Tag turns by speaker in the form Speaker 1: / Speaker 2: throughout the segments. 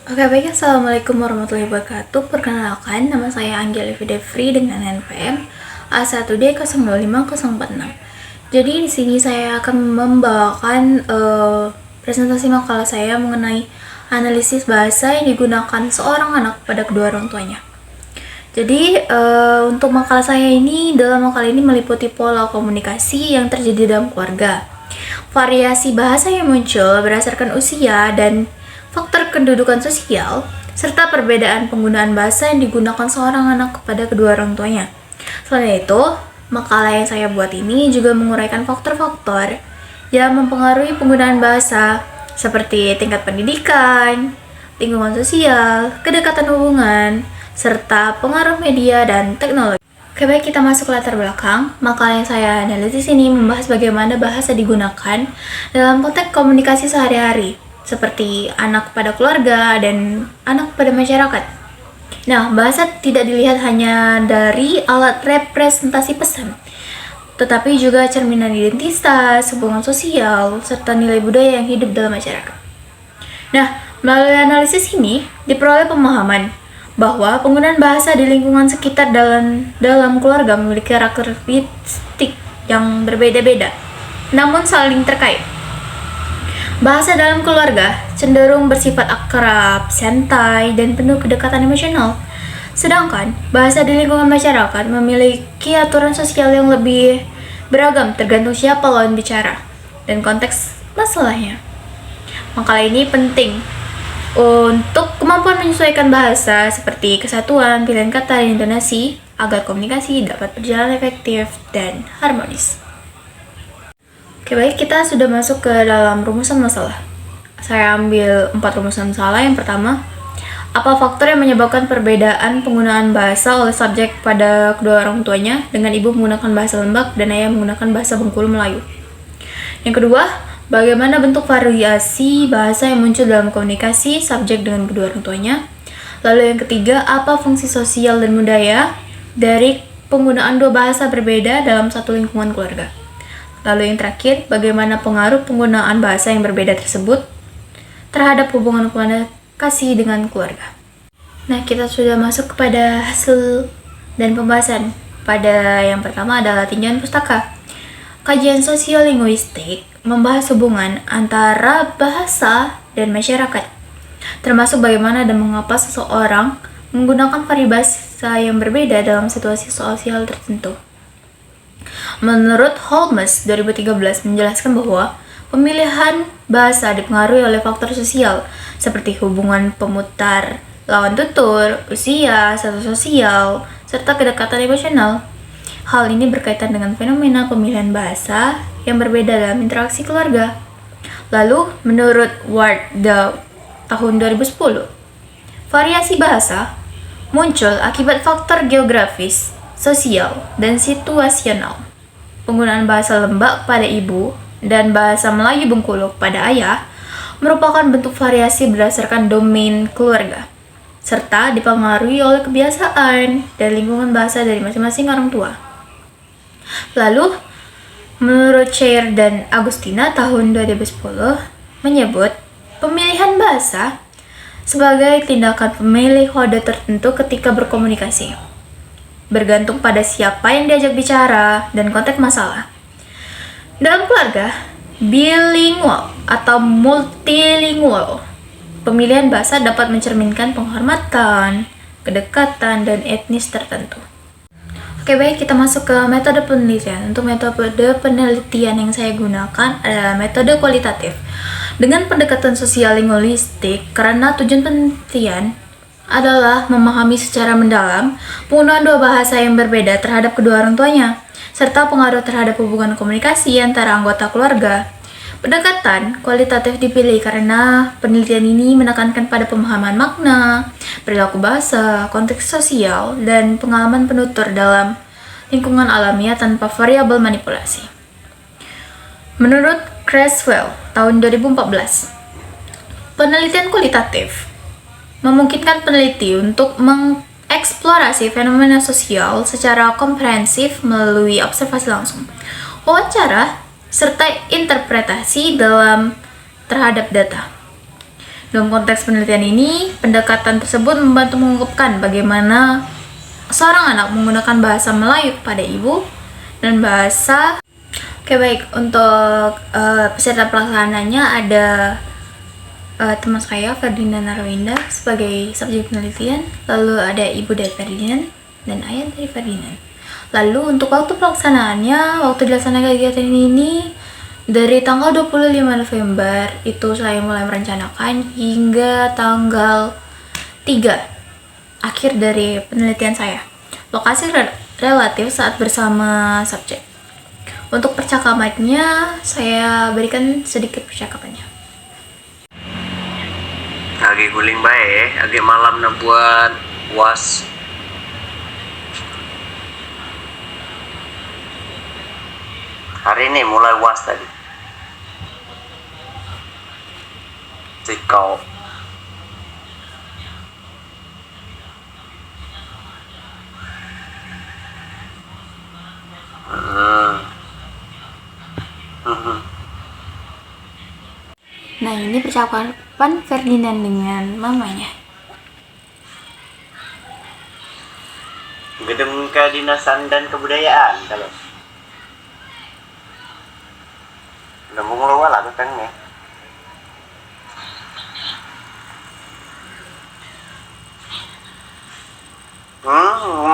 Speaker 1: Oke, baik. Assalamualaikum warahmatullahi wabarakatuh. Perkenalkan, nama saya Anggel Devri dengan NPM A1D025046. Jadi di sini saya akan membawakan presentasi makalah saya mengenai analisis bahasa yang digunakan seorang anak pada kedua orang tuanya. Jadi untuk makalah saya ini, dalam makalah ini meliputi pola komunikasi yang terjadi dalam keluarga, variasi bahasa yang muncul berdasarkan usia dan faktor kedudukan sosial, serta perbedaan penggunaan bahasa yang digunakan seorang anak kepada kedua orang tuanya. Selain itu, makalah yang saya buat ini juga menguraikan faktor-faktor yang mempengaruhi penggunaan bahasa, seperti tingkat pendidikan, lingkungan sosial, kedekatan hubungan, serta pengaruh media dan teknologi. Oke, baik, kita masuk ke latar belakang. Makalah yang saya analisis ini membahas bagaimana bahasa digunakan dalam konteks komunikasi sehari-hari, seperti anak pada keluarga dan anak pada masyarakat. Nah, bahasa tidak dilihat hanya dari alat representasi pesan, tetapi juga cerminan identitas, hubungan sosial, serta nilai budaya yang hidup dalam masyarakat. Nah, melalui analisis ini diperoleh pemahaman bahwa penggunaan bahasa di lingkungan sekitar dalam keluarga memiliki karakteristik yang berbeda-beda, namun saling terkait. Bahasa dalam keluarga cenderung bersifat akrab, santai, dan penuh kedekatan emosional. Sedangkan bahasa di lingkungan masyarakat memiliki aturan sosial yang lebih beragam tergantung siapa lawan bicara dan konteks masalahnya. Makalah ini penting untuk kemampuan menyesuaikan bahasa seperti kesatuan, pilihan kata, dan intonasi agar komunikasi dapat berjalan efektif dan harmonis. Oke, baik, kita sudah masuk ke dalam rumusan masalah. Saya ambil 4 rumusan masalah. Yang pertama, apa faktor yang menyebabkan perbedaan penggunaan bahasa oleh subjek pada kedua orang tuanya dengan ibu menggunakan bahasa Lembak dan ayah menggunakan bahasa Bengkulu Melayu? Yang kedua, bagaimana bentuk variasi bahasa yang muncul dalam komunikasi subjek dengan kedua orang tuanya? Lalu yang ketiga, apa fungsi sosial dan budaya dari penggunaan dua bahasa berbeda dalam satu lingkungan keluarga? Lalu yang terakhir, bagaimana pengaruh penggunaan bahasa yang berbeda tersebut terhadap hubungan komunikasi dengan keluarga? Nah, kita sudah masuk kepada hasil dan pembahasan. Pada yang pertama adalah tinjauan pustaka. Kajian sosiolinguistik membahas hubungan antara bahasa dan masyarakat, termasuk bagaimana dan mengapa seseorang menggunakan paribahasa yang berbeda dalam situasi sosial tertentu. Menurut Holmes 2013 menjelaskan bahwa pemilihan bahasa dipengaruhi oleh faktor sosial seperti hubungan pemutar lawan tutur, usia, status sosial, serta kedekatan emosional. Hal ini berkaitan dengan fenomena pemilihan bahasa yang berbeda dalam interaksi keluarga. Lalu, menurut Ward tahun 2010, variasi bahasa muncul akibat faktor geografis, sosial, dan situasional. Penggunaan bahasa Lembak pada ibu dan bahasa Melayu Bengkulu pada ayah merupakan bentuk variasi berdasarkan domain keluarga, serta dipengaruhi oleh kebiasaan dan lingkungan bahasa dari masing-masing orang tua. Lalu, menurut Chair dan Agustina tahun 2010 menyebut pemilihan bahasa sebagai tindakan pemilih kode tertentu ketika berkomunikasi, bergantung pada siapa yang diajak bicara dan konteks masalah. Dalam keluarga, bilingual atau multilingual, pemilihan bahasa dapat mencerminkan penghormatan, kedekatan, dan etnis tertentu. Oke, baik, kita masuk ke metode penelitian. Untuk metode penelitian yang saya gunakan adalah metode kualitatif dengan pendekatan sosial linguistik, karena tujuan penelitian adalah memahami secara mendalam penggunaan dua bahasa yang berbeda terhadap kedua orang tuanya, serta pengaruh terhadap hubungan komunikasi antara anggota keluarga. Pendekatan kualitatif dipilih karena penelitian ini menekankan pada pemahaman makna, perilaku bahasa, konteks sosial, dan pengalaman penutur dalam lingkungan alamiah tanpa variabel manipulasi. Menurut Creswell tahun 2014, penelitian kualitatif memungkinkan peneliti untuk mengeksplorasi fenomena sosial secara komprehensif melalui observasi langsung, wawancara, serta interpretasi terhadap data. Dalam konteks penelitian ini, pendekatan tersebut membantu mengungkapkan bagaimana seorang anak menggunakan bahasa Melayu kepada ibu dan bahasa. Oke, baik, untuk peserta pelaksananya ada teman saya Ferdinand Narwinda sebagai subjek penelitian, lalu ada ibu dari Ferdinand dan ayah dari Ferdinand. Lalu untuk waktu pelaksanaannya, waktu dilaksanakan kegiatan ini dari tanggal 25 November itu saya mulai merencanakan hingga tanggal 3 akhir dari penelitian saya. Lokasi relatif saat bersama subjek. Untuk percakapannya, saya berikan sedikit percakapannya.
Speaker 2: Lagi guling baik, agak malam nak buat was. Hari ini mulai was tadi. Cikau.
Speaker 1: Nah, ini percakapan Ferdinand dengan mamanya.
Speaker 2: Gedung Kedinasan dan Kebudayaan kalau. Lembung luar lah tukangnya.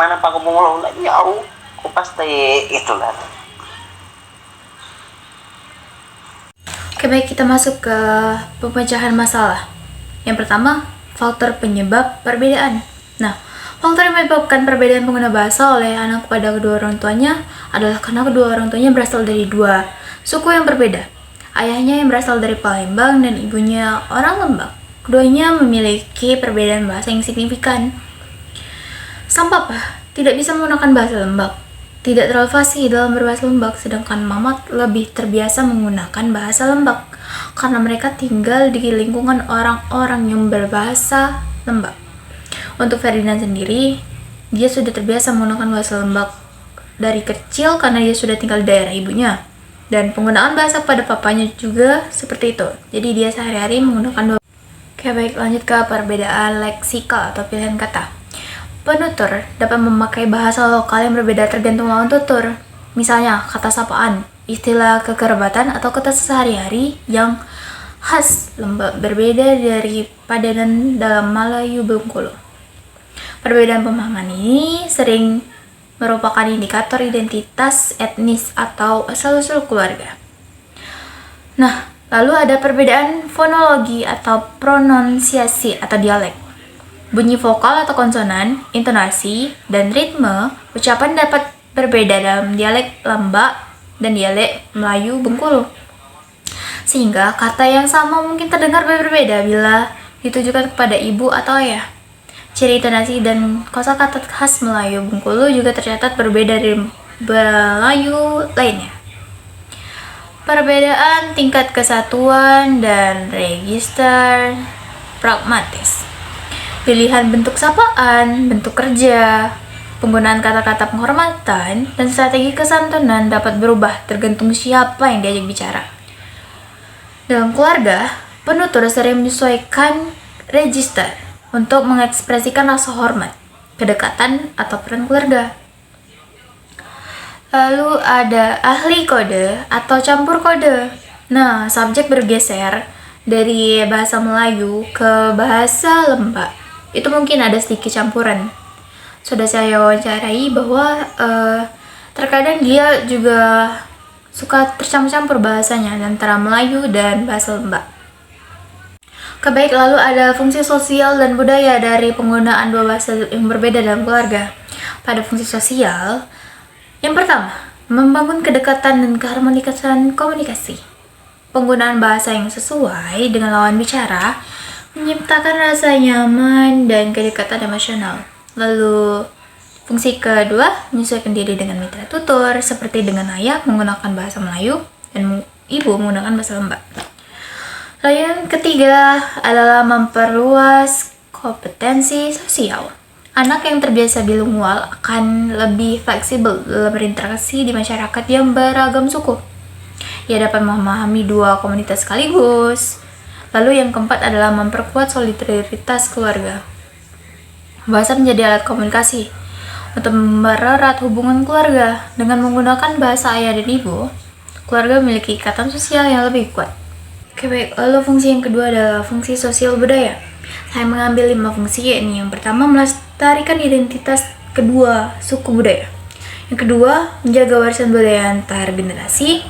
Speaker 2: Mana Pak Kebung luar lah jauh. Kok pasti itulah.
Speaker 1: Oke, baik, kita masuk ke pemecahan masalah. Yang pertama, faktor penyebab perbedaan. Nah, faktor yang menyebabkan perbedaan pengguna bahasa oleh anak kepada kedua orang tuanya adalah karena kedua orang tuanya berasal dari dua suku yang berbeda. Ayahnya yang berasal dari Palembang dan ibunya orang Lembang. Keduanya memiliki perbedaan bahasa yang signifikan. Sang papa tidak bisa menggunakan bahasa Lembang, tidak terlalu fasih dalam berbahasa Lembang, sedangkan Mamat lebih terbiasa menggunakan bahasa Lembang karena mereka tinggal di lingkungan orang-orang yang berbahasa Lembang. Untuk Ferdinand sendiri, dia sudah terbiasa menggunakan bahasa Lembang dari kecil karena dia sudah tinggal di daerah ibunya. Dan penggunaan bahasa pada papanya juga seperti itu. Jadi dia sehari-hari menggunakan dua. Oke, baik, lanjut ke perbedaan leksikal atau pilihan kata. Penutur dapat memakai bahasa lokal yang berbeda tergantung lawan tutur. Misalnya, kata sapaan, istilah kekerabatan atau kata sehari-hari yang khas Lembang berbeda dari padanan dalam Melayu Bengkulu. Perbedaan pemahaman ini sering merupakan indikator identitas etnis atau asal-usul keluarga. Nah, lalu ada perbedaan fonologi atau pronunsiasi atau dialek. Bunyi vokal atau konsonan, intonasi, dan ritme ucapan dapat berbeda dalam dialek Lembak dan dialek Melayu Bengkulu. Sehingga kata yang sama mungkin terdengar berbeda bila ditujukan kepada ibu atau ayah. Ciri intonasi dan kosakata khas Melayu Bengkulu juga tercatat berbeda dari Melayu lainnya. Perbedaan tingkat kesatuan dan register pragmatis. Pilihan bentuk sapaan, bentuk kerja, penggunaan kata-kata penghormatan, dan strategi kesantunan dapat berubah tergantung siapa yang diajak bicara. Dalam keluarga, penutur sering menyesuaikan register untuk mengekspresikan rasa hormat, kedekatan, atau peran keluarga. Lalu ada ahli kode atau campur kode. Nah, subjek bergeser dari bahasa Melayu ke bahasa Lembak. Itu mungkin ada sedikit campuran. Sudah saya wawancarai bahwa terkadang dia juga suka tercampur-campur bahasanya antara Melayu dan bahasa Lembak. Kebaik, lalu ada fungsi sosial dan budaya dari penggunaan dua bahasa yang berbeda dalam keluarga. Pada fungsi sosial, yang pertama, membangun kedekatan dan keharmonisan komunikasi. Penggunaan bahasa yang sesuai dengan lawan bicara menciptakan rasa nyaman dan kedekatan emosional. Lalu, fungsi kedua, menyesuaikan diri dengan mitra tutor, seperti dengan ayah menggunakan bahasa Melayu dan ibu menggunakan bahasa Lembak. Lalu yang ketiga adalah memperluas kompetensi sosial. Anak yang terbiasa bilingual akan lebih fleksibel dalam berinteraksi di masyarakat yang beragam suku. Ia dapat memahami dua komunitas sekaligus. Lalu yang keempat adalah memperkuat solidaritas keluarga. Bahasa menjadi alat komunikasi untuk mempererat hubungan keluarga. Dengan menggunakan bahasa ayah dan ibu, keluarga memiliki ikatan sosial yang lebih kuat. Oke baik, lalu fungsi yang kedua adalah fungsi sosial budaya. Saya mengambil 5 fungsi, yakni yang pertama melestarikan identitas kedua suku budaya. Yang kedua, menjaga warisan budaya antar generasi.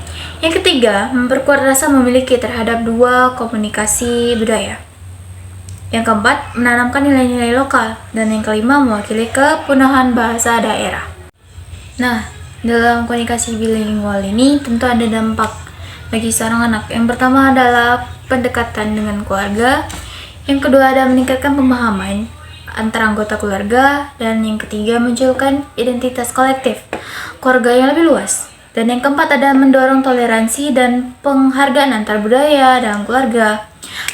Speaker 1: Yang ketiga, memperkuat rasa memiliki terhadap dua komunikasi budaya. Yang keempat, menanamkan nilai-nilai lokal. Dan yang kelima, mewakili kepunahan bahasa daerah. Nah, dalam komunikasi bilingual ini tentu ada dampak bagi seorang anak. Yang pertama adalah pendekatan dengan keluarga. Yang kedua ada meningkatkan pemahaman antara anggota keluarga. Dan yang ketiga, munculkan identitas kolektif keluarga yang lebih luas. Dan yang keempat ada mendorong toleransi dan penghargaan antar budaya dalam keluarga.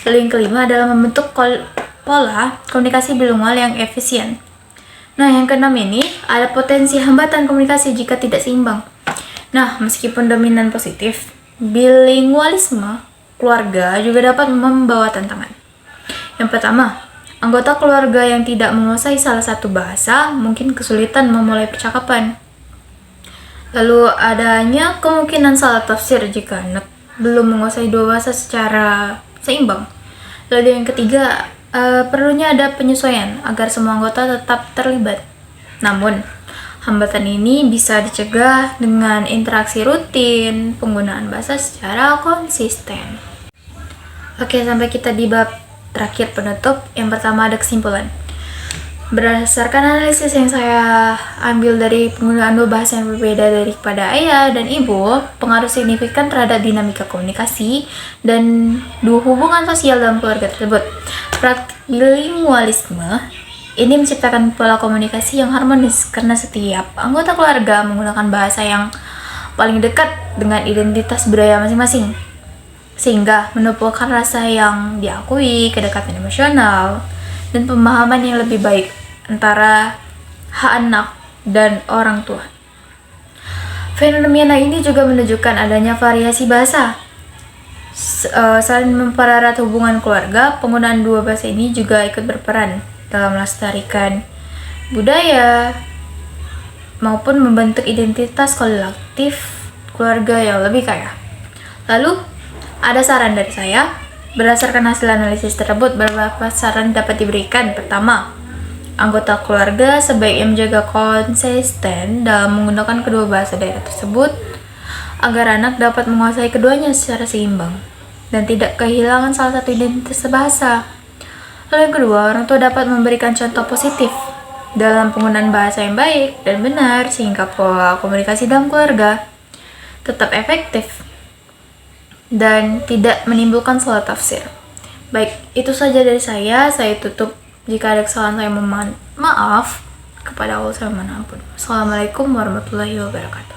Speaker 1: Lalu yang kelima adalah membentuk pola komunikasi bilingual yang efisien. Nah, yang keenam ini ada potensi hambatan komunikasi jika tidak seimbang. Nah, meskipun dominan positif, bilingualisme keluarga juga dapat membawa tantangan. Yang pertama, anggota keluarga yang tidak menguasai salah satu bahasa mungkin kesulitan memulai percakapan. Lalu adanya kemungkinan salah tafsir jika anak belum menguasai dua bahasa secara seimbang. Lalu yang ketiga, perlunya ada penyesuaian agar semua anggota tetap terlibat. Namun, hambatan ini bisa dicegah dengan interaksi rutin, penggunaan bahasa secara konsisten. Oke, sampai kita di bab terakhir penutup. Yang pertama ada kesimpulan. Berdasarkan analisis yang saya ambil dari penggunaan dua bahasa yang berbeda daripada ayah dan ibu, pengaruh signifikan terhadap dinamika komunikasi dan dua hubungan sosial dalam keluarga tersebut. Praktik bilingualisme ini menciptakan pola komunikasi yang harmonis karena setiap anggota keluarga menggunakan bahasa yang paling dekat dengan identitas budaya masing-masing, sehingga menumbuhkan rasa yang diakui, kedekatan emosional, dan pemahaman yang lebih baik antara anak dan orang tua. Fenomena ini juga menunjukkan adanya variasi bahasa. Selain mempererat hubungan keluarga, penggunaan dua bahasa ini juga ikut berperan dalam melestarikan budaya maupun membentuk identitas kolektif keluarga yang lebih kaya. Lalu, ada saran dari saya. Berdasarkan hasil analisis tersebut, beberapa saran dapat diberikan. Pertama, anggota keluarga sebaiknya menjaga konsisten dalam menggunakan kedua bahasa daerah tersebut agar anak dapat menguasai keduanya secara seimbang dan tidak kehilangan salah satu identitas bahasa. Lalu yang kedua, orang tua dapat memberikan contoh positif dalam penggunaan bahasa yang baik dan benar sehingga pola komunikasi dalam keluarga tetap efektif dan tidak menimbulkan salah tafsir. Baik, itu saja dari saya. Saya tutup. Jika ada kesalahan saya mohon maaf kepada Allah, saya mohon ampun. Assalamualaikum warahmatullahi wabarakatuh.